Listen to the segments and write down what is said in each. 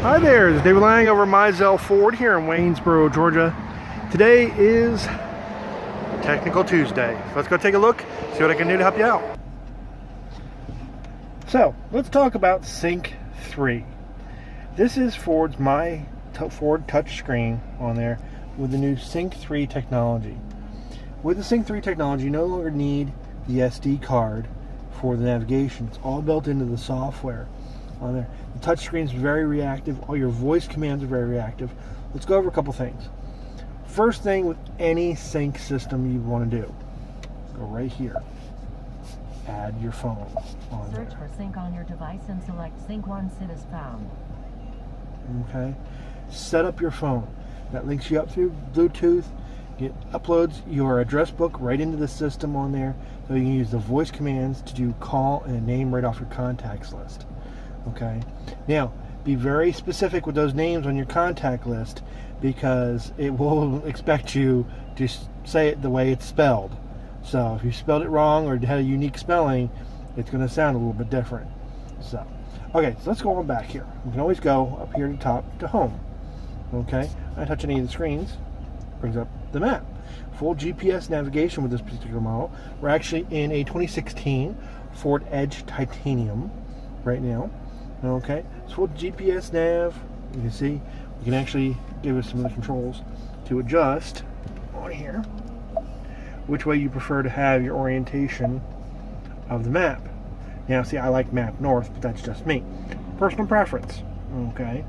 Hi there, it's David Lang over Mizell Ford here in Waynesboro, Georgia. Today is Technical Tuesday. So let's go take a look, see what I can do to help you out. So let's talk about Sync 3. This is Ford touchscreen on there with the new Sync 3 technology. With the Sync 3 technology, you no longer need the SD card for the navigation. It's all built into the software on there. The touchscreen is very reactive. All your voice commands are very reactive. Let's go over a couple things. First thing with any sync system you want to do, go right here. Add your phone on Search there. for sync on your device and select Sync 1 SID as found. Okay. Set up your phone. That links you up through Bluetooth. It uploads your address book right into the system on there, so you can use the voice commands to do call and a name right off your contacts list. Okay. Now, be very specific with those names on your contact list because it will expect you to say it the way it's spelled. So if you spelled it wrong or had a unique spelling, it's going to sound a little bit different. So, okay, so let's go on back here. We can always go up here to top to home. Okay, I touch any of the screens, brings up the map. Full GPS navigation with this particular model. We're actually in a 2016 Ford Edge Titanium right now. Okay, so full GPS nav. You can see we can actually give us some of the controls to adjust on here which way you prefer to have your orientation of the map. Now, see, I like map north, but that's just me. Personal preference. Okay,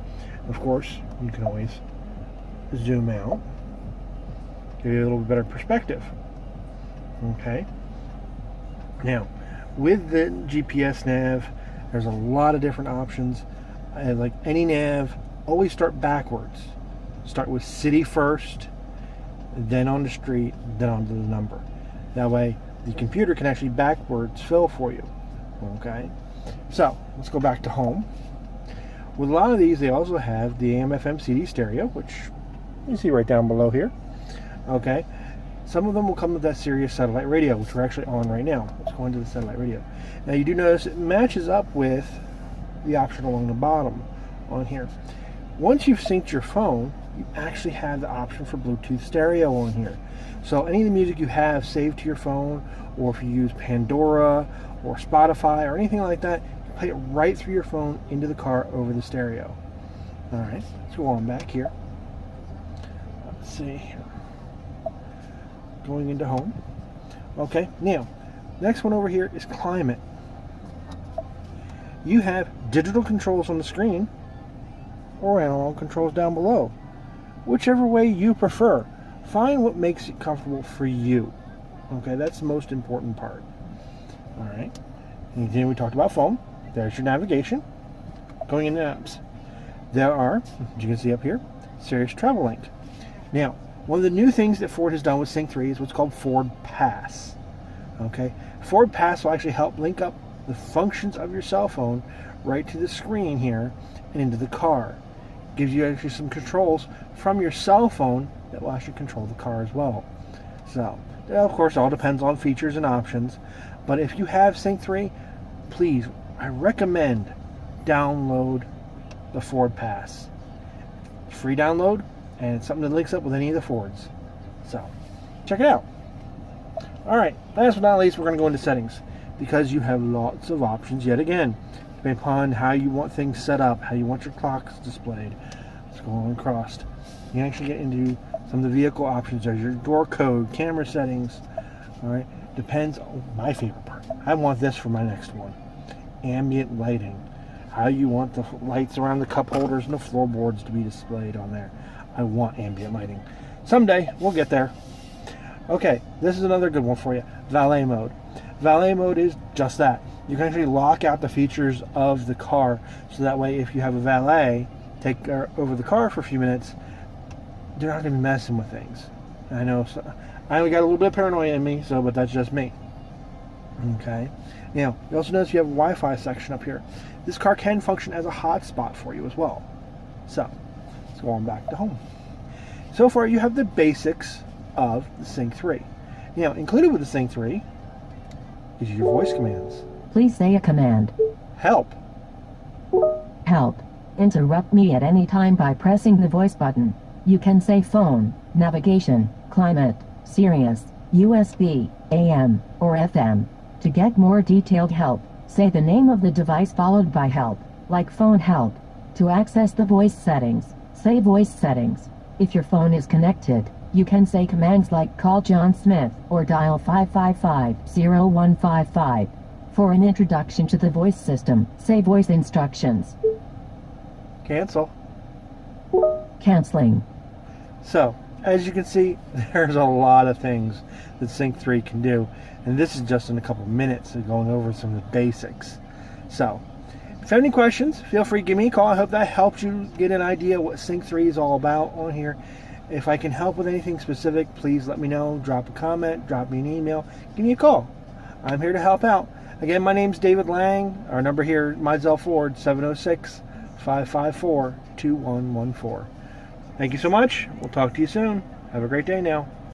of course, you can always zoom out, give you a little bit better perspective. Okay, now with the GPS nav, there's a lot of different options. Like any nav, always start backwards. Start with city first, then on the street, then onto the number. That way, the computer can actually backwards fill for you. Okay, so let's go back to home. With a lot of these, they also have the AM/FM CD stereo, which you see right down below here. Okay, some of them will come with that Sirius satellite radio, which we're actually on right now. Let's go into the satellite radio. Now you do notice it matches up with the option along the bottom on here. Once you've synced your phone, you actually have the option for Bluetooth stereo on here. So any of the music you have saved to your phone, or if you use Pandora or Spotify or anything like that, you play it right through your phone into the car over the stereo. Alright, let's go on back here. Let's see here. Going into home. Okay, now, next one over here is climate. You have digital controls on the screen or analog controls down below. Whichever way you prefer. Find what makes it comfortable for you. Okay, that's the most important part. Alright. And then we talked about phone. There's your navigation. Going into apps. There are, as you can see up here, Sirius Travel Link. Now, one of the new things that Ford has done with Sync 3 is what's called Ford Pass. Okay? Ford Pass will actually help link up the functions of your cell phone right to the screen here and into the car. Gives you actually some controls from your cell phone that will actually control the car as well. So, of course, all depends on features and options. But if you have Sync 3, please, I recommend download the Ford Pass. Free download, and it's something that links up with any of the Fords. So, check it out. Alright, last but not least, we're going to go into settings, because you have lots of options yet again, depending upon how you want things set up, how you want your clocks displayed. Let's go on across. You can actually get into some of the vehicle options. There's your door code, camera settings. Alright, depends on my favorite part. I want this for my next one. Ambient lighting. How you want the lights around the cup holders and the floorboards to be displayed on there. I want ambient lighting. Someday, we'll get there. Okay, this is another good one for you. Valet mode. Valet mode is just that. You can actually lock out the features of the car, so that way if you have a valet take over the car for a few minutes, they're not going to be messing with things. I know, I only got a little bit of paranoia in me, but that's just me. Okay. Now, you also notice you have a Wi-Fi section up here. This car can function as a hotspot for you as well. So, let's go on back to home. So far, you have the basics of the Sync 3. Now, included with the Sync 3 is your voice commands. Please say a command. Help. Help. Interrupt me at any time by pressing the voice button. You can say phone, navigation, climate, Sirius, USB, AM, or FM. To get more detailed help, say the name of the device followed by help, like phone help. To access the voice settings, say voice settings. If your phone is connected, you can say commands like call John Smith or dial 555-0155. For an introduction to the voice system, say voice instructions. Cancel. Canceling. So, as you can see, there's a lot of things that Sync 3 can do, and this is just in a couple minutes of going over some of the basics. So, if you have any questions, feel free to give me a call. I hope that helps you get an idea what Sync 3 is all about on here. If I can help with anything specific, please let me know. Drop a comment, drop me an email, give me a call. I'm here to help out. Again, my name's David Lang. Our number here, Mizell Ford, 706-554-2114. Thank you so much. We'll talk to you soon. Have a great day now.